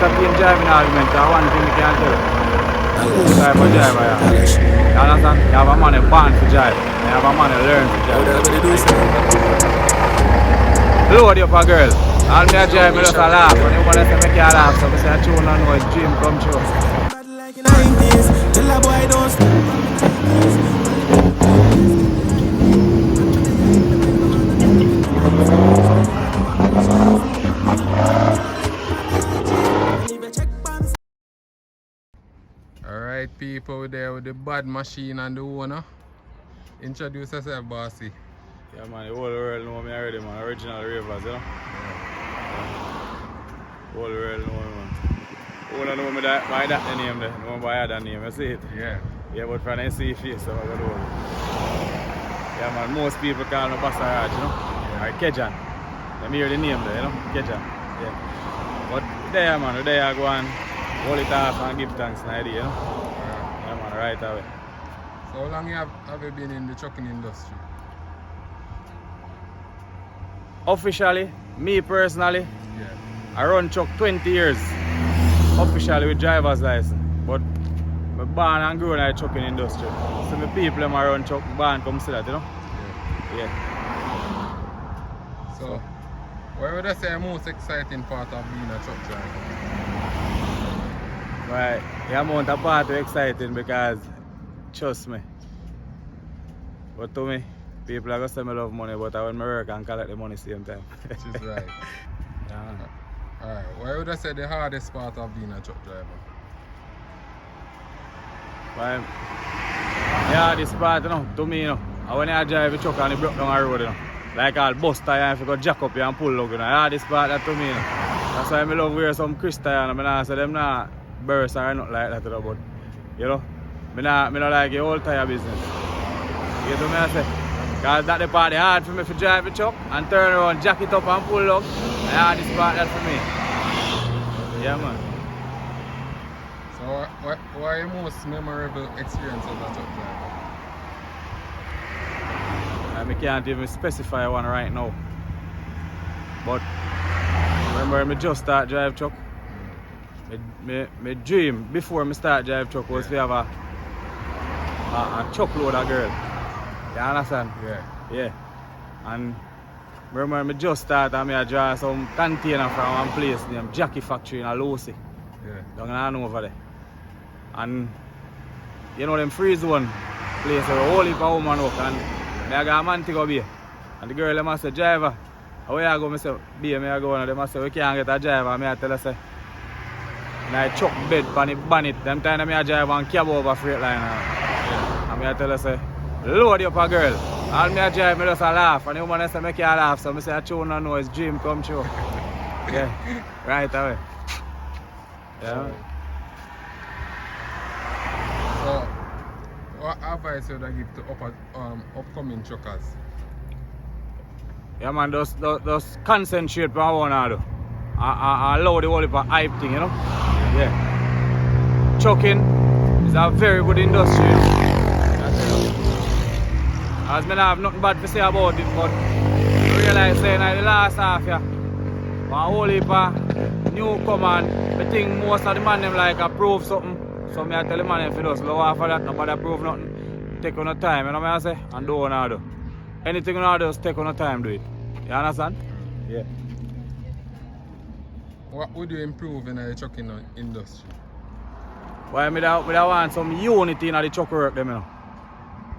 entertain driving argument, that's one thing we can tell. Two type of driver, yeah. You understand? You have a man born to drive, and you have a man learn to drive. Load you up a girl. All me a drive, me just a laugh. And you want to say make you laugh, so I say I tune and know his dream come true. Alright people, we're there with the bad machine and the owner. Introduce yourself, bossy. Yeah man, the whole world know me already man, original ravers, you know? The whole world know me man. Who don't know me that, by that name there, know me by that name, you see it? Yeah. Yeah, but when I see your face, so I go over. Yeah man, most people call me Basaraj, you know? Yeah. Or KEDRON. They hear the name there, you know? KEDRON. Yeah. But there man, there I go and hold it off and give thanks an idea, you know? Yeah man, right away. So how long have you been in the trucking industry? Officially, me personally, yeah. I run truck 20 years. Officially with driver's license. But I'm born and grown in the trucking industry. So my people them run truck, born come see that, you know? Yeah. So what would I say the most exciting part of being a truck driver? Right, the amount of part is exciting because trust me. But to me, people are going to say I love money, but I when I work and collect the money same time. Which is right. Yeah. Alright, what would I say the hardest part of being a truck driver? Well, the hardest part, you know, to me, you know, when I drive a truck and it broke down the road, you know, like I'll bust tire if you go jack up here and pull lug, you know, the hardest part that to me, you know. That's why I love wear some Chris tire, and I say them not burst or nothing like that, you know, but, you know, I don't like the whole tire business. You get what I say? Because that's the part hard for me to drive the truck and turn around, jack it up and pull up. The hardest part that for me. Yeah man. So what are your most memorable experience as a truck driver? I can't even specify one right now. But remember I just start drive truck. My dream before I start drive truck was to have a truckload of girl. You understand? Yeah. Yeah. And remember I just started and I draw some container from one place named Jackie Factory in Lucy. Yeah. Down in Hanover there. And you know them free zone place where a whole heap of women work, and I got a man to go be. And the girl them say, driver, where I go? I say, be me I go, and them say, we can't get a driver. And I tell her say, I chuck bed on the bonnet. Them time I drive and cab over freight line. And I tell her say, load you up a girl. All me I drive, me just a laugh. And the woman say, make you laugh. So I say, I tune and know his dream come true. Yeah, right away. Yeah. So, what advice would I give to upcoming truckers? Yeah man, just concentrate on what I do. I allow the whole heap of hype thing, you know? Yeah. Trucking is a very good industry, you know? As I have nothing bad to say about it, but I realize saying in the last half year, a whole heap of newcomer, I think most of the man them like approve something. So I tell the man if you just low off of that, nobody approve nothing. Take on the time, you know what I say? And do what I do. Anything you do, just take on the time, do it. You understand? Yeah. What would you improve in the trucking industry? Well, I want some unity in the truck work them, you know.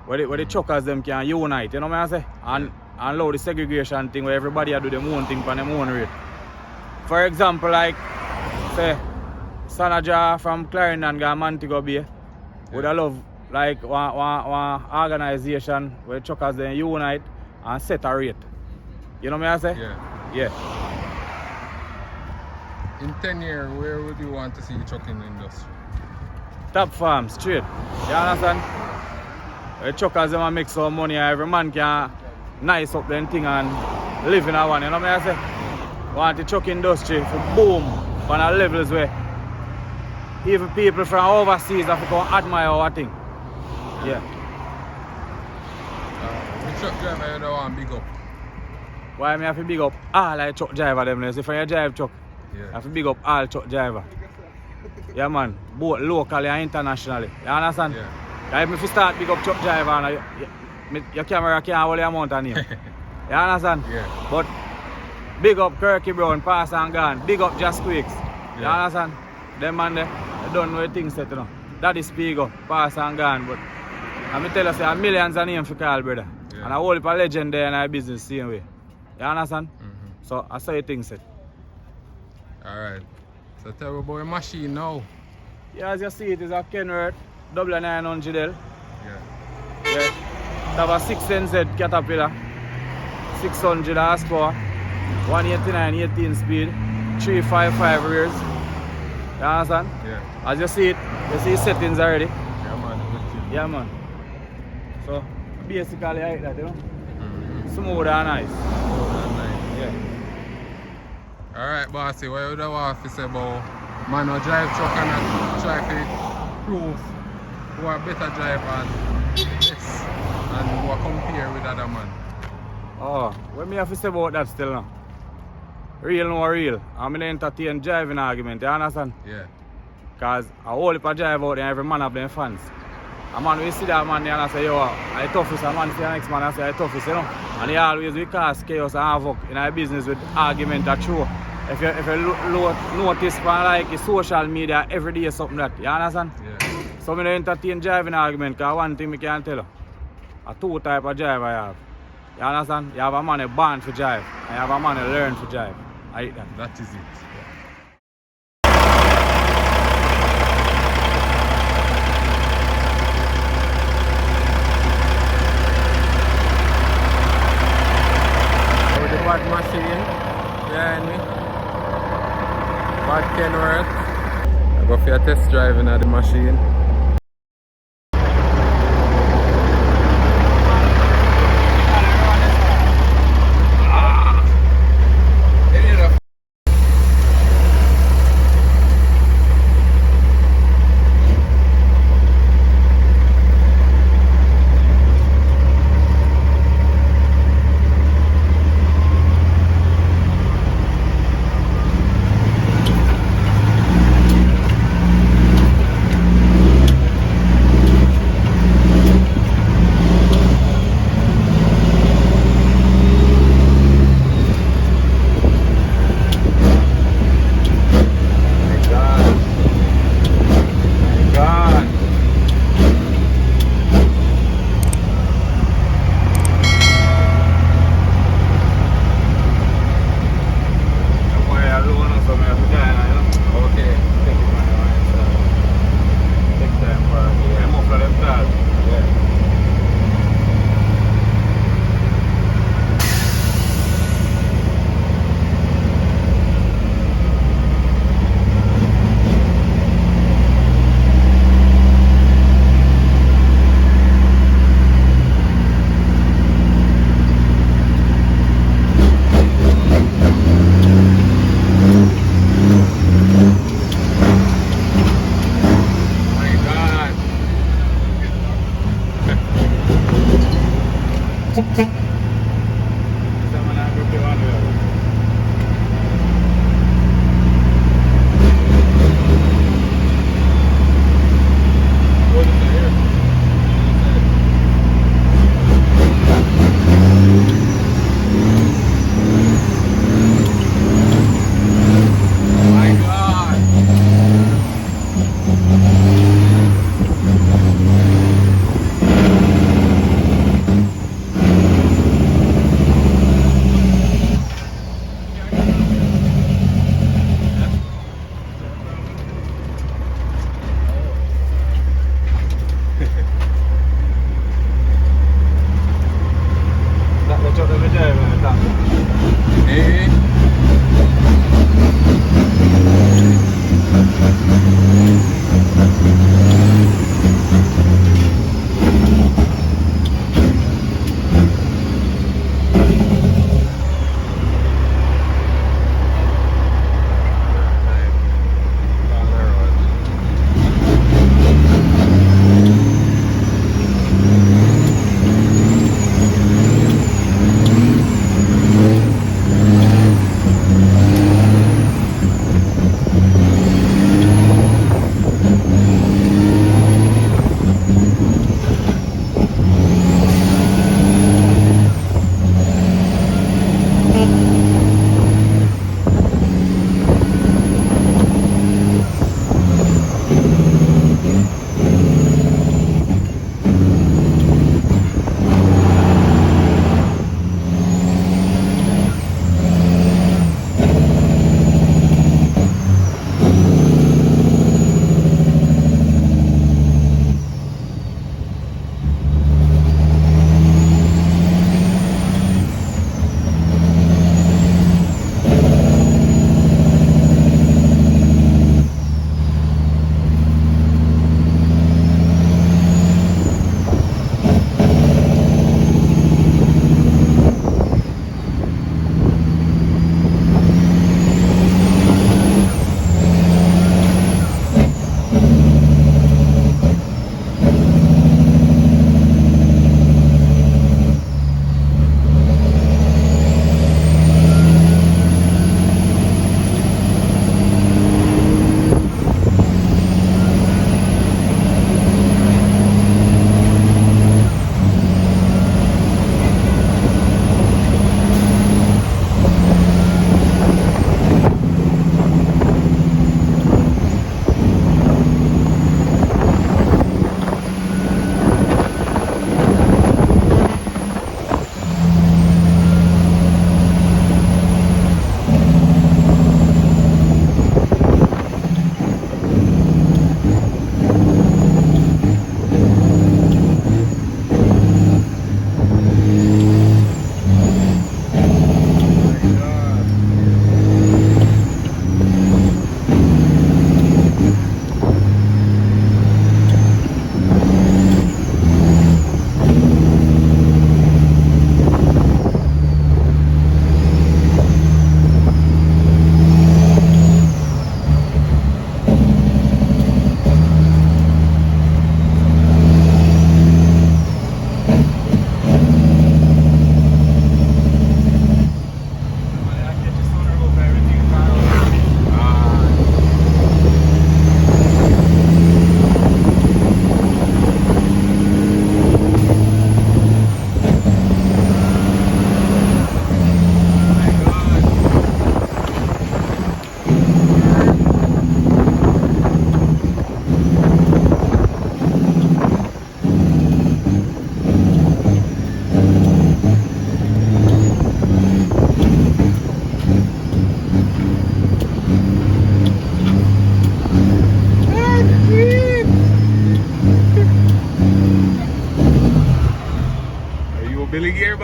Where the truckers them can unite, you know what I say? And allow the segregation thing where everybody do their own thing on their own rate. For example, like say Sanaja from Clarendon got Montego Bay. Would I love like one organization where truckers then unite and set a rate. You know what I say? Yeah. Yeah. In 10 years, where would you want to see the trucking industry? Top farm, straight. You understand? The truckers them make some money, every man can nice up them thing and live in a one. You know what I say? Want the truck industry to boom on a levels where even people from overseas have to come admire our thing. Yeah. The truck driver you don't want big up? Why me have to big up all like truck driver them? If I drive truck, Yeah. I have to big up all truck driver. Yeah man, both locally and internationally. You understand? Yeah. If you start big up truck driver and your camera can't hold the amount of name. You understand? Yeah. But big up Kirky Brown, pass and gone. Big up Just Squeaks. You Yeah. understand? Them man they don't know the things set, you know. That is big up, pass and gone. But let me tell you, say, millions of names for call, brother. Yeah. And I hold up a legend there in our business same way. You understand? Mm-hmm. So I saw the things set. Alright. So tell me about your machine now. Yeah, as you see, it is a KENWORTH W900l. Yeah. Yeah. It have a 6NZ Caterpillar, 600 horsepower, 189 18 speed, 355 rears. You understand? Yeah. As you see it, you see settings already. Yeah man, good thing. Yeah man. So basically like that, you know. Mm-hmm. Smooth and nice. Oh, nice. Yeah. Alright, bossy, what you want to say about man who drive truck and try to prove who are better driver and yes, and who are compare with other man? Oh, what me have to say about that still now? Real no real. I'm gonna entertain driving argument, you understand? Yeah. Cause a whole heap of drive out there, every man have them fans. A man will see that man there and I say, yo, I toughest, a man see the next man and say I toughest, you know. And he always will cause chaos and havoc in our business with argument that true. If you notice from like social media every day something that, you understand? Yeah. So I don't entertain driving argument, because one thing I can tell you, a two type of driver you have. You understand? You have a man who born for drive, and you have a man who learn for drive. I hate that. That is it. With the bad machine behind me. Bad KENWORTH. I go for a test driving at the machine.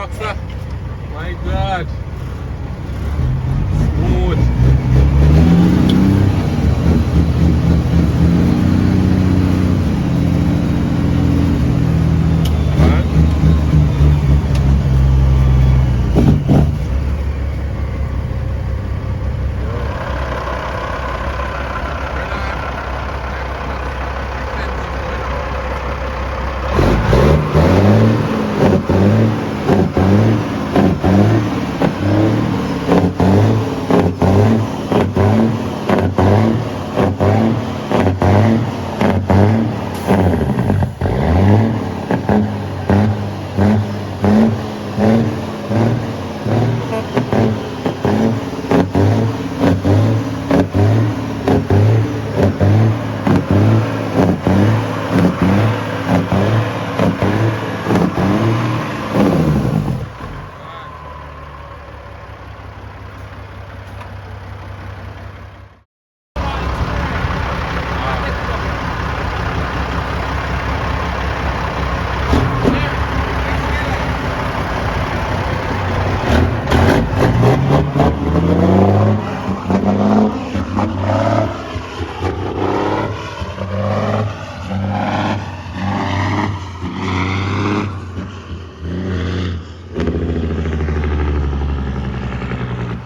boxer. My God. Smooth.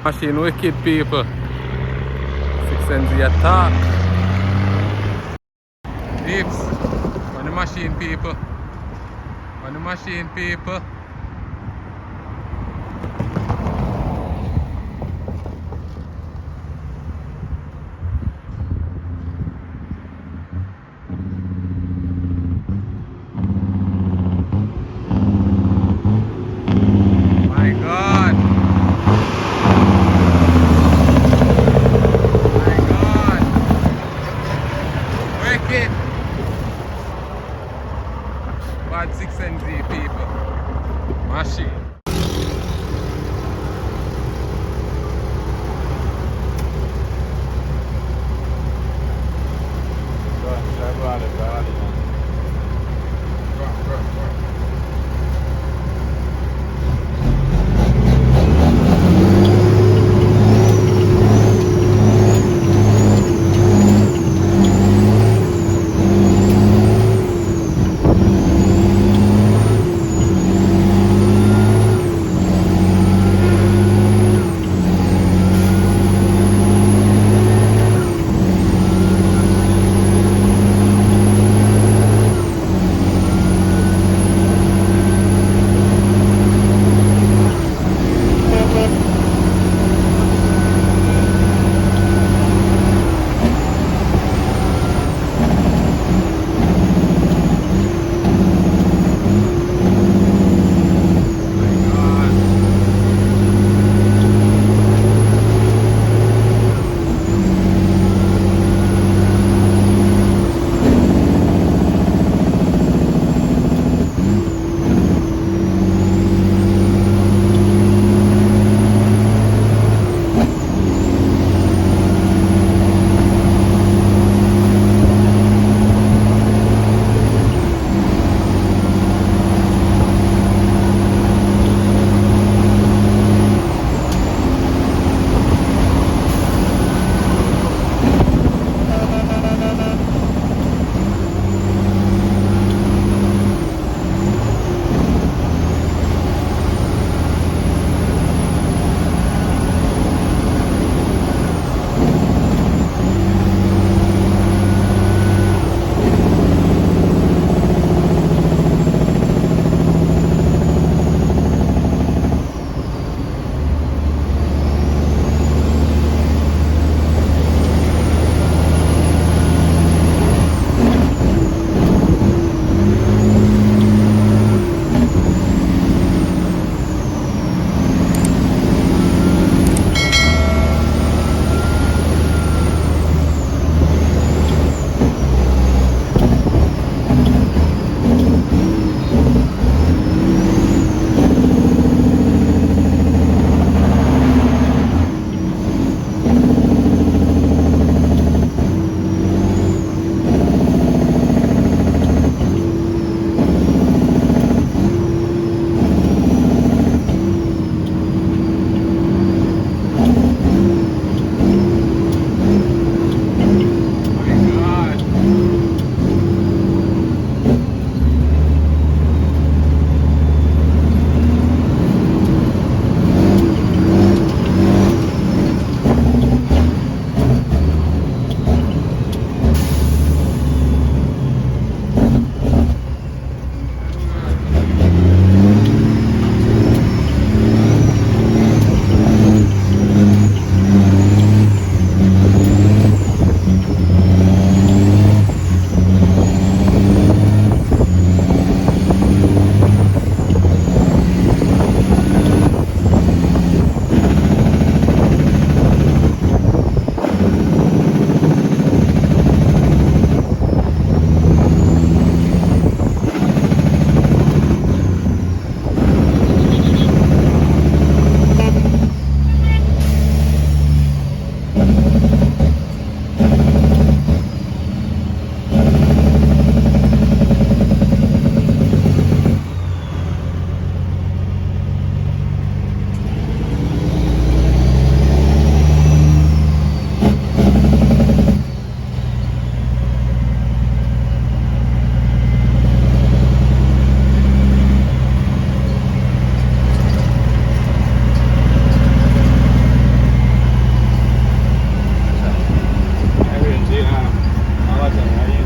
Machine wicked people. 6NZ attack. Deeps. On the machine people. On the machine people. My God. Bad 6NZ people. Machine. watch it.